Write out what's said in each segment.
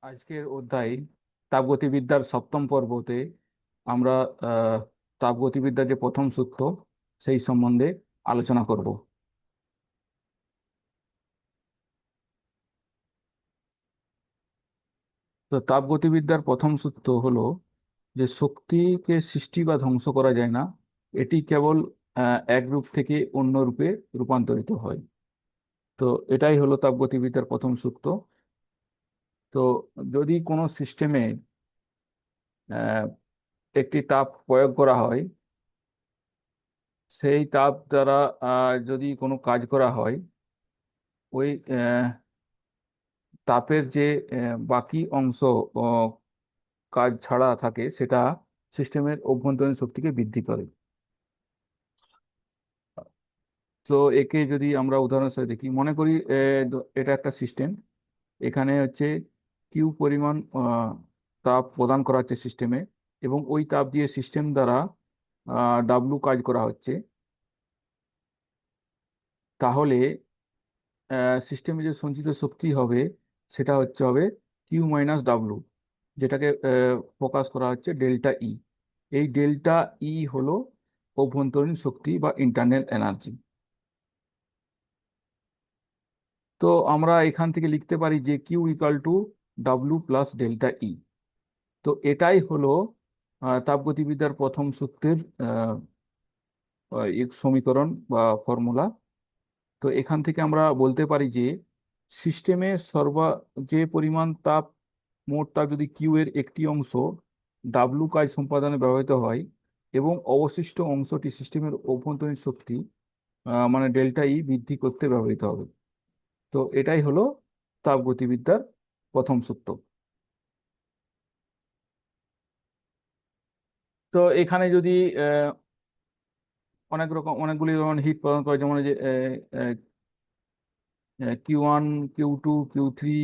আজকের অধ্যায় তাপগতিবিদ্যার সপ্তম পর্বতে আমরা আহ, তাপগতিবিদ্যার যে প্রথম সূত্র সেই সম্বন্ধে আলোচনা করব। তো তাপগতিবিদ্যার প্রথম সূত্র হলো যে শক্তিকে সৃষ্টি বা ধ্বংস করা যায় না, এটি কেবল এক রূপ থেকে অন্য রূপে রূপান্তরিত হয়। তো এটাই হলো তাপগতিবিদ্যার প্রথম সূত্র। তো যদি কোনো সিস্টেমে একটি তাপ প্রয়োগ করা হয়, সেই তাপ দ্বারা যদি কোনো কাজ করা হয়, ওই তাপের যে বাকি অংশ আহ, কাজ ছাড়া থাকে, সেটা সিস্টেমের অভ্যন্তরীণ শক্তিকে বৃদ্ধি করে। তো একে যদি আমরা উদাহরণ হিসেবে দেখি, মনে করি এটা একটা সিস্টেম। এখানে হচ্ছে কিউ পরিমাণ তাপ প্রদান করা হচ্ছে সিস্টেমে, এবং ওই তাপ দিয়ে সিস্টেম দ্বারা ডাব্লু কাজ করা হচ্ছে। তাহলে সিস্টেমে যে সঞ্চিত শক্তি হবে সেটা হবে কিউ মাইনাস ডাব্লু, যেটাকে প্রকাশ করা হচ্ছে ডেল্টা ই। এই ডেল্টা ই হলো অভ্যন্তরীণ শক্তি বা ইন্টারনাল এনার্জি। তো আমরা এখান থেকে লিখতে পারি যে Q equal to W plus delta E. তো এটাই হলো তাপগতিবিদ্যার প্রথম সূত্রের সমীকরণ বা ফর্মুলা। তো এখান থেকে আমরা বলতে পারি যে সিস্টেমে যে পরিমাণ তাপ, মোট তাপ যদি কিউ এর একটি অংশ ডাব্লু কাজ সম্পাদনে ব্যবহৃত হয়, এবং অবশিষ্ট অংশটি সিস্টেমের অভ্যন্তরীণ শক্তি মানে ডেল্টা ই বৃদ্ধি করতে ব্যবহৃত হবে। তো এটাই হলো তাপগতিবিদ্যার প্রথম সূত্র। তো এখানে যদি আহ, অনেকগুলি যেমন হিট প্রদান করে, যেমন এই যে Q one, Q two, Q three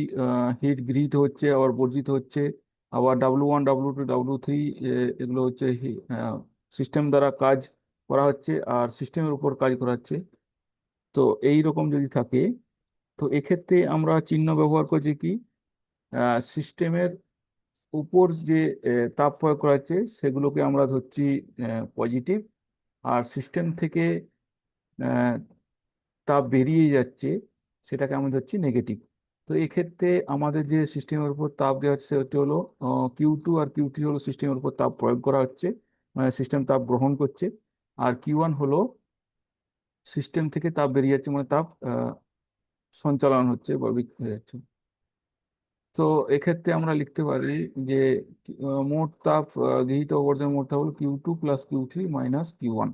heat গৃহীত হচ্ছে, আবার বর্জিত হচ্ছে। আবার W one, W two, W three এগুলো হচ্ছে সিস্টেম দ্বারা কাজ করা হচ্ছে আর সিস্টেমের উপর কাজ করা হচ্ছে। তো এই রকম যদি থাকে, তো এক্ষেত্রে আমরা চিহ্ন ব্যবহার করছি কি, সিস্টেমের উপর যে তাপ প্রয়োগ করা হচ্ছে সেগুলোকে আমরা ধরছি পজিটিভ, আর সিস্টেম থেকে আহ, তাপ বেরিয়ে যাচ্ছে সেটাকে আমরা ধরছি নেগেটিভ। তো এক্ষেত্রে আমাদের যে সিস্টেমের উপর তাপ দেওয়া হচ্ছে সেটি হলো কিউ টু, আর কিউ থ্রি হলো সিস্টেমের উপর তাপ প্রয়োগ করা হচ্ছে, মানে সিস্টেম তাপ গ্রহণ করছে। আর কিউ ওয়ান হলো সিস্টেম থেকে তাপ বেরিয়ে যাচ্ছে, মানে তাপ সঞ্চালন হচ্ছে বা বিক্রিয়া হচ্ছে। তো এক্ষেত্রে আমরা লিখতে পারি যে মোট তাপ গৃহীত ও বর্জন মোট তাপ হলো Q two plus Q three minus Q one.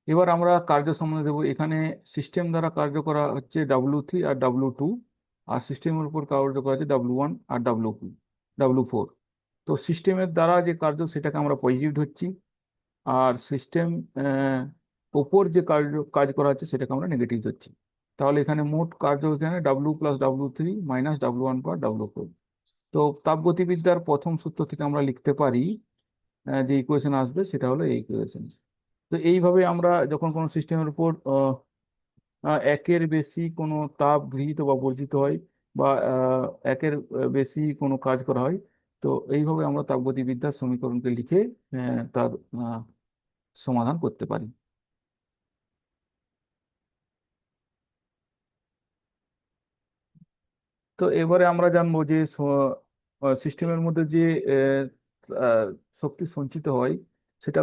এবার আমরা কার্য সম্বন্ধে দেবো। এখানে সিস্টেম দ্বারা কার্য করা হচ্ছে ডাব্লু থ্রি আর ডাব্লু টু, আর সিস্টেমের উপর কার্য করা হচ্ছে ডাব্লু ওয়ান আর ডাব্লু ফোর। তো সিস্টেমের দ্বারা যে কার্য সেটাকে আমরা পজিটিভ ধরছি, আর সিস্টেম ওপর যে কাজ করা হচ্ছে সেটাকে আমরা নেগেটিভ ধরছি। তাহলে এখানে মোট কার্য এখানে W plus W three minus W one বা ডাব্লু ফোর। তো তাপগতিবিদ্যার প্রথম সূত্র থেকে আমরা লিখতে পারি যে ইকুয়েশন আসবে সেটা হলো এই ইকুয়েশন। তো এইভাবে আমরা যখন কোনো সিস্টেমের উপর একের বেশি কোনো তাপ গৃহীত বা বর্জিত হয়, বা একের বেশি কোনো কাজ করা হয়, তো এইভাবে আমরা তাপগতিবিদ্যার সমীকরণকে লিখে তার সমাধান করতে পারি। তো এবারে আমরা জানবো যে সিস্টেমের মধ্যে যে আহ, আহ, শক্তি সঞ্চিত হয় সেটা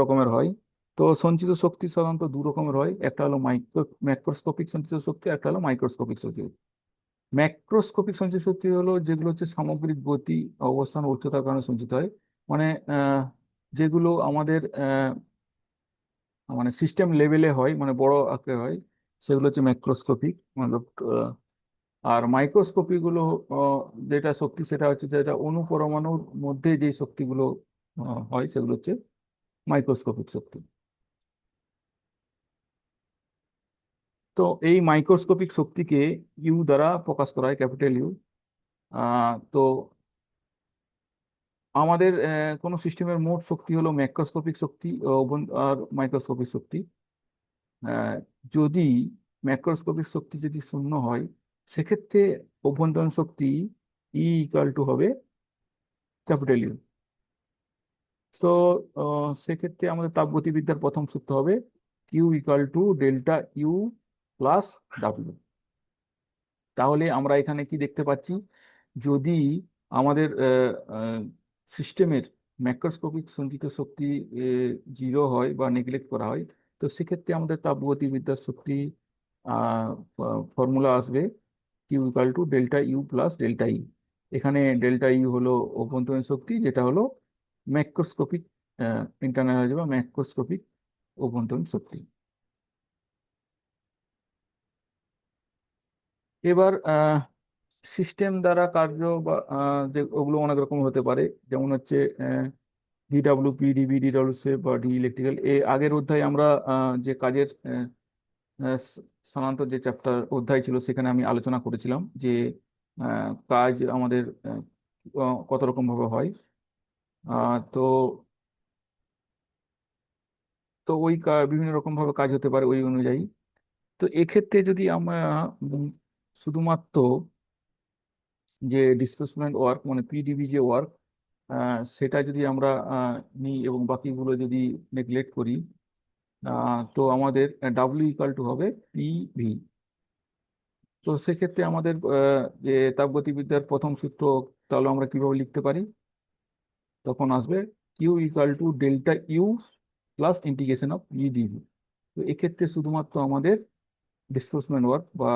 রকমের হয়। তো সঞ্চিত শক্তি সাধারণত দু রকমের হয়, একটা হলো ম্যাক্রোস্কোপিক সঞ্চিত শক্তি, একটা হলো মাইক্রোস্কোপিক শক্তি। ম্যাক্রোস্কোপিক সঞ্চিত শক্তি হলো যেগুলো হচ্ছে সামগ্রিক গতি, অবস্থান, উচ্চতার কারণে সঞ্চিত হয়। মানে যেগুলো আমাদের মানে সিস্টেম লেভেলে হয়, মানে বড় আকারে হয়, সেগুলো হচ্ছে ম্যাক্রোস্কোপিক। মানে আর মাইক্রোস্কোপি গুলো আহ, যেটা শক্তি সেটা হচ্ছে যেটা অণু পরমাণুর মধ্যে যে শক্তিগুলো হয় সেগুলো হচ্ছে মাইক্রোস্কোপিক শক্তি। তো এই মাইক্রোস্কোপিক শক্তিকে ইউ দ্বারা প্রকাশ করা হয়, ক্যাপিটাল ইউ। তো আমাদের কোনো সিস্টেমের মোট শক্তি হলো ম্যাক্রোস্কোপিক শক্তি আর মাইক্রোস্কোপিক শক্তি। আহ, যদি ম্যাক্রোস্কোপিক শক্তি যদি শূন্য হয়, সেক্ষেত্রে অভ্যন্তরীণ শক্তি ই ইকুয়াল টু হবে ক্যাপিটাল ইউ। তো সেক্ষেত্রে আমাদের তাপগতিবিদ্যার প্রথম সূত্র হবে Q equal to delta U plus W. তাহলে আমরা এখানে কি দেখতে পাচ্ছি, যদি আমাদের সিস্টেমের ম্যাক্রোস্কোপিক সঞ্চিত শক্তি জিরো হয় বা নেগলেক্ট করা হয়, তো সেক্ষেত্রে আমাদের তাপগতিবিদ্যার শক্তি ফর্মুলা আসবে Q equal to delta U plus delta E. এখানে ডেল্টা ইউ হলো অভ্যন্তরীণ শক্তি, যেটা হলো ম্যাক্রোস্কোপিক ইন্টারনাল এনার্জি বা ম্যাক্রোস্কোপিক অভ্যন্তরীণ শক্তি। এবার সিস্টেম দ্বারা কার্য বা যে ওগুলো অনেক রকম হতে পারে, যেমন হচ্ছে ডিডাব্লিউপি, ডিবি, ডিডাব্লিউসি বা ডি ইলেকট্রিক্যাল। আগের অধ্যায়ে আমরা যে কাজের স্থানান্তর যে চ্যাপ্টার অধ্যায় ছিল, সেখানে আমি আলোচনা করেছিলাম যে কাজ আমাদের কত রকম ভাবে হয়। তো তো ওই বিভিন্ন রকম ভাবে কাজ হতে পারে ওই অনুযায়ী। তো এক্ষেত্রে যদি আমরা উম, শুধুমাত্র যে ডিসপ্লেসমেন্ট ওয়ার্ক মানে পিডিবি যে ওয়ার্ক, সেটা যদি আমরা নিই এবং বাকিগুলো যদি নেগলেক্ট করি, তো আমাদের ডাব্লিউ ইকাল টু হবে পিভি। তো সেক্ষেত্রে আমাদের যে তাপগতিবিদ্যার প্রথম সূত্র, তাহলে আমরা কিভাবে লিখতে পারি, তখন আসবে Q equal to delta U plus integration of ইডিভি। তো এক্ষেত্রে শুধুমাত্র আমাদের ডিসপ্লেসমেন্ট ওয়ার্ক বা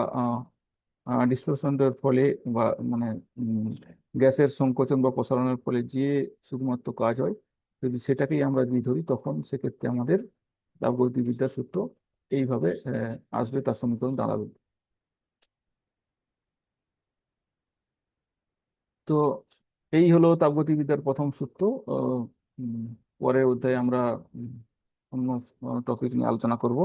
ডিসপ্লেসমেন্টের ফলে বা মানে গ্যাসের সংকোচন বা প্রসারণের ফলে যে শুধুমাত্র কাজ হয়, যদি সেটাকেই আমরা যদি ধরি, তখন সেক্ষেত্রে আমাদের তাপগতিবিদ্যার সূত্র এইভাবে আসবে, তার সমীকরণ দাঁড়াবে। তো এই হলো তাপগতিবিদ্যার প্রথম সূত্র। আহ, উম, পরের অধ্যায়ে আমরা অন্য টপিক নিয়ে আলোচনা করব।